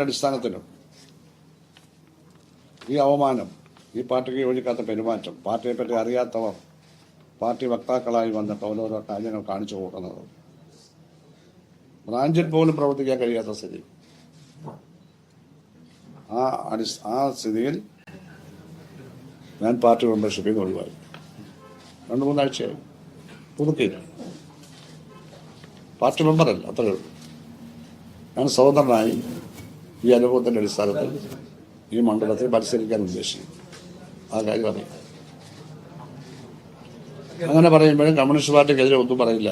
അടിസ്ഥാനത്തിലും ഈ അവമാനം, ഈ പാർട്ടിക്ക് യോജിക്കാത്ത പെരുമാറ്റം, പാർട്ടിയെപ്പറ്റി അറിയാത്തവർ പാർട്ടി വക്താക്കളായി വന്നിട്ട് ഓരോരോ കാര്യങ്ങൾ കാണിച്ചു കൊടുക്കുന്നത്, ബ്രാഞ്ചിൽ പോലും പ്രവർത്തിക്കാൻ കഴിയാത്ത സ്ഥിതി. ആ സ്ഥിതിയിൽ ഞാൻ പാർട്ടി മെമ്പർഷിപ്പിൽ നിന്ന് ഒഴിവായി. 2-3 ആഴ്ചയായി. പുതുക്കി പാർട്ടി മെമ്പറല്ല, അത്രയേ ഉള്ളൂ. ഞാൻ സ്വതന്ത്രനായി ഈ അനുഭവത്തിൻ്റെ അടിസ്ഥാനത്തിൽ ഈ മണ്ഡലത്തിൽ മത്സരിക്കാൻ ഉദ്ദേശിക്കും. ആ കാര്യം അറിയാം. അങ്ങനെ പറയുമ്പോഴും കമ്മ്യൂണിസ്റ്റ് പാർട്ടിക്കെതിരെ ഒന്നും പറയില്ല,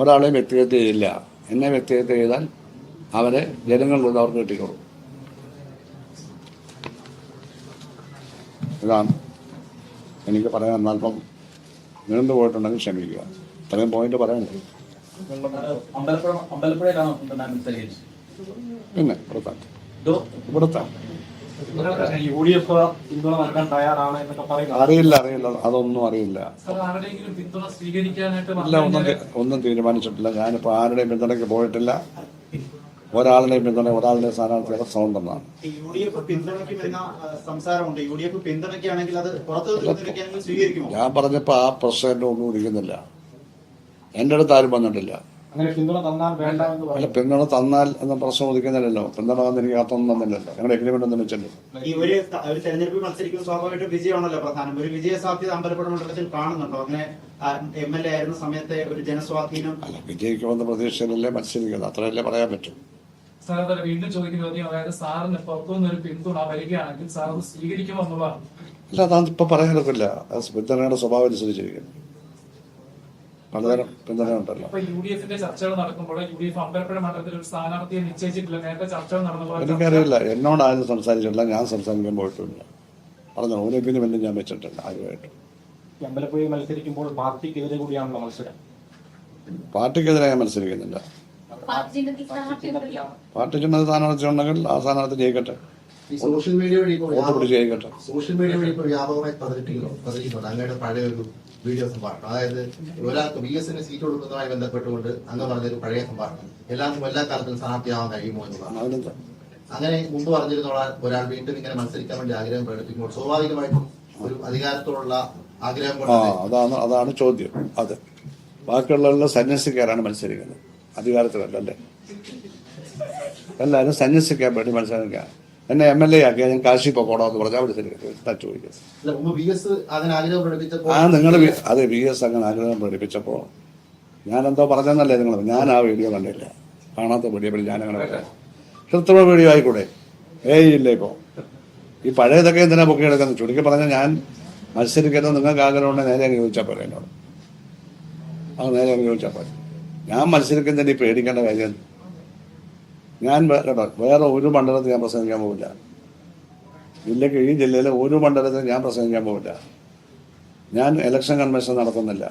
ഒരാളെയും വ്യക്തിഗത ചെയ്യില്ല. എന്നെ വ്യക്തിഗത ചെയ്താൽ അവരെ ജനങ്ങളിലൂടെ അവർക്ക് കിട്ടിക്കോളും. ഇതാണ് എനിക്ക് പറയാൻ. അല്പം നീണ്ടു പോയിട്ടുണ്ടെങ്കിൽ ക്ഷമിക്കുക. ഇത്രയും പോയിന്റ് പറയാനുണ്ട്. പിന്നെ ഇവിടുത്താണ് അറിയില്ല, അതൊന്നും അറിയില്ല. ഒന്നും തീരുമാനിച്ചിട്ടില്ല. ഞാനിപ്പോ ആരുടെയും പിന്തുണയ്ക്ക് പോയിട്ടില്ല. ഒരാളുടെയും പിന്തുണ, ഒരാളുടെ സ്ഥാനാർത്ഥിയുടെ സ്വതന്ത്രമാണ്. ഞാൻ പറഞ്ഞപ്പോ ആ പ്രശ്നം ഒന്നും ഇരിക്കുന്നില്ല. എന്റെ അടുത്ത് ആരും വന്നിട്ടില്ല. അല്ല, പിന്തുണ തന്നാൽ എന്ന പ്രശ്നം ഉദിക്കുന്നില്ലല്ലോ. പിന്തുണ വന്ന് എനിക്ക് അർത്ഥമൊന്നും തന്നില്ലല്ലോ. ഞങ്ങളുടെ എഗ്രിമെന്റ് ഒന്നും വെച്ചിട്ടുണ്ട്. ഈ ഒരു തെരഞ്ഞെടുപ്പിൽ മത്സരിക്കുന്ന സ്വാഭാവികമായിട്ട് വിജയമാണല്ലോ പ്രധാനം. ഒരു വിജയ സാധ്യത അമ്പലപ്പുഴ മണ്ഡലത്തിൽ കാണുന്നുണ്ടോ? അങ്ങനെ MLA ആയിരുന്ന സമയത്തെ ഒരു ജനസ്വാധീനം. അല്ല, വിജയിക്കുമെന്ന പ്രതീക്ഷയിലല്ലേ മത്സരിക്കുന്നത്, അത്രയല്ലേ പറയാൻ പറ്റും. വീണ്ടും ചോദിക്കുന്നത്, അതായത് സാറിന് പുറത്തുനിന്നൊരു പിന്തുണ വരികയാണെങ്കിൽ സാർ അത് സ്വീകരിക്കുമോ എന്നുള്ളതാണ്. അല്ല, അതാണ് ഇപ്പൊ പറയാൻ പറ്റില്ല. പിന്തുണയുടെ സ്വഭാവം അനുസരിച്ചിരിക്കുന്നു. പലതരം പിന്തുണയുണ്ടല്ലോ. ചർച്ചകൾ നടക്കുമ്പോൾ UDF അമ്പലപ്പുഴ മണ്ഡലത്തിൽ ഒരു സ്ഥാനാർത്ഥിയെ നിശ്ചയിച്ചിട്ടില്ല. നേരത്തെ ചർച്ചകൾ നടന്നപ്പോൾ എനിക്കറിയില്ല. എന്നോട് ആരും സംസാരിച്ചിട്ടില്ല. ഞാൻ സംസാരിക്കാൻ പോയിട്ടില്ല. പറഞ്ഞു ഓരോപ്പിന് വേണ്ടി ഞാൻ വെച്ചിട്ടില്ല ആരുമായിട്ട്. അമ്പലപ്പുഴയിൽ മത്സരിക്കുമ്പോൾ പാർട്ടിക്കെതിരെ കൂടിയാണല്ലോ മത്സരം. പാർട്ടിക്കെതിരെ ഞാൻ മത്സരിക്കുന്നില്ല. പാർട്ടി ചിഹ്നത്തിൽ സ്ഥാനാർത്ഥി ഉണ്ടെങ്കിൽ ആ സ്ഥാനാർത്ഥി ജയിക്കട്ടെ. സോഷ്യൽ മീഡിയ വഴി ജയിക്കട്ടെ. സോഷ്യൽ മീഡിയ വഴി ഇപ്പോൾ വ്യാപകമായി പ്രചരിക്കുന്നുണ്ട് അങ്ങയുടെ പഴയ ഒരു വീഡിയോ സംഭാഷണം. അതായത് ഒരാൾക്ക് VS-ന് സീറ്റ് കൊടുക്കുന്നതുമായി ബന്ധപ്പെട്ടുകൊണ്ട് അങ്ങ് പറഞ്ഞൊരു പഴയ സംഭാഷണം, എല്ലാവർക്കും എല്ലാ കാലത്തും സ്ഥാനാർത്ഥിയാവാൻ കഴിയുമോ എന്നുള്ളതാണ്. അങ്ങനെ മുമ്പ് പറഞ്ഞിരുന്ന ഒരാൾ വീണ്ടും ഇങ്ങനെ മത്സരിക്കാൻ വേണ്ടി ആഗ്രഹം പ്രകടിപ്പിക്കുമ്പോൾ സ്വാഭാവികമായിട്ടും ഒരു അധികാരത്തോടുള്ള ആഗ്രഹം. അതാണ് ചോദ്യം. അത് ബാക്കിയുള്ളവരെല്ലാം സന്യസിക്കാരാണ് മത്സരിക്കുന്നത്, അധികാരത്തിലല്ലേ. എല്ലാവരും സന്യസിക്കാൻ വേണ്ടി മത്സരിക്കാൻ. എന്നെ MLA ആക്കിയാൽ ഞാൻ കാശി പോകണോ എന്ന് പറഞ്ഞാൽ അവിടെ ചോദിക്കുന്നത്. നിങ്ങൾ അത് VS അങ്ങനെ ആഗ്രഹം പ്രകടിപ്പിച്ചപ്പോ ഞാൻ എന്തോ പറഞ്ഞെന്നല്ലേ നിങ്ങൾ. ഞാൻ ആ വീഡിയോ കണ്ടില്ല. കാണാത്ത വീഡിയോ ഞാനങ്ങനെ പറയാം. കൃത്രിമ വീഡിയോ ആയിക്കൂടെ? ഇല്ല. ഇപ്പോ ഈ പഴയതൊക്കെ എന്തിനാ പൊക്കിയെടുക്കുന്നത്? ചുരുക്കി പറഞ്ഞാൽ ഞാൻ മത്സരിക്കുന്നത് നിങ്ങൾക്ക് ആഗ്രഹമുണ്ടെങ്കിൽ നേരെ അങ്ങ് ചോദിച്ചാൽ പോലെ എന്നോട്. അത് നേരെ അങ്ങ് ചോദിച്ചാൽ പോലെ. ഞാൻ മത്സരിക്കുന്നതിന് ഈ പേടിക്കേണ്ട കാര്യം. ഞാൻ വേറെ ഒരു മണ്ഡലത്തിൽ ഞാൻ പ്രസംഗിക്കാൻ പോവില്ല. ജില്ലയ്ക്ക് ഈ ജില്ലയിലെ ഒരു മണ്ഡലത്തിൽ ഞാൻ പ്രസംഗിക്കാൻ പോവില്ല. ഞാൻ ഇലക്ഷൻ കൺവെൻഷൻ നടത്തുന്നില്ല,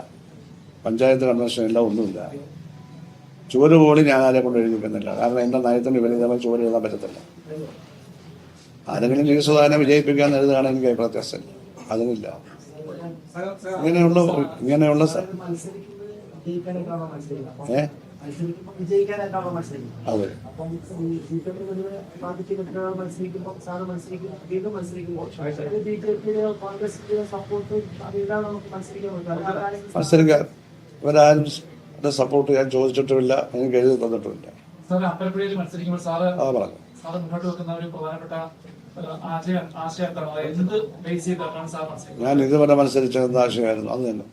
പഞ്ചായത്ത് കൺവെൻഷൻ ഇല്ല, ഒന്നുമില്ല. ചുവര് പോലും ഞാൻ ആരെ കൊണ്ട് എഴുതിക്കുന്നില്ല. കാരണം എന്റെ നയത്തിന് വിപരീതമായി ചുവര് എഴുതാൻ പറ്റത്തില്ല. ആരെങ്കിലും ജയസുധാനെ വിജയിപ്പിക്കാൻ എഴുതുകയാണ് എനിക്ക് പ്രത്യാശയില്ല. അതിനില്ല. ഇങ്ങനെയുള്ള അതെ. മത്സരിക്കാൻ ഇവരാരും സപ്പോർട്ട് ഞാൻ ചോദിച്ചിട്ടുമില്ല, എനിക്ക് എഴുതി തന്നിട്ടുമില്ല. ഞാൻ ഇതുവരെ മത്സരിച്ച എന്താ ആശയമായിരുന്നു അത് തന്നെ.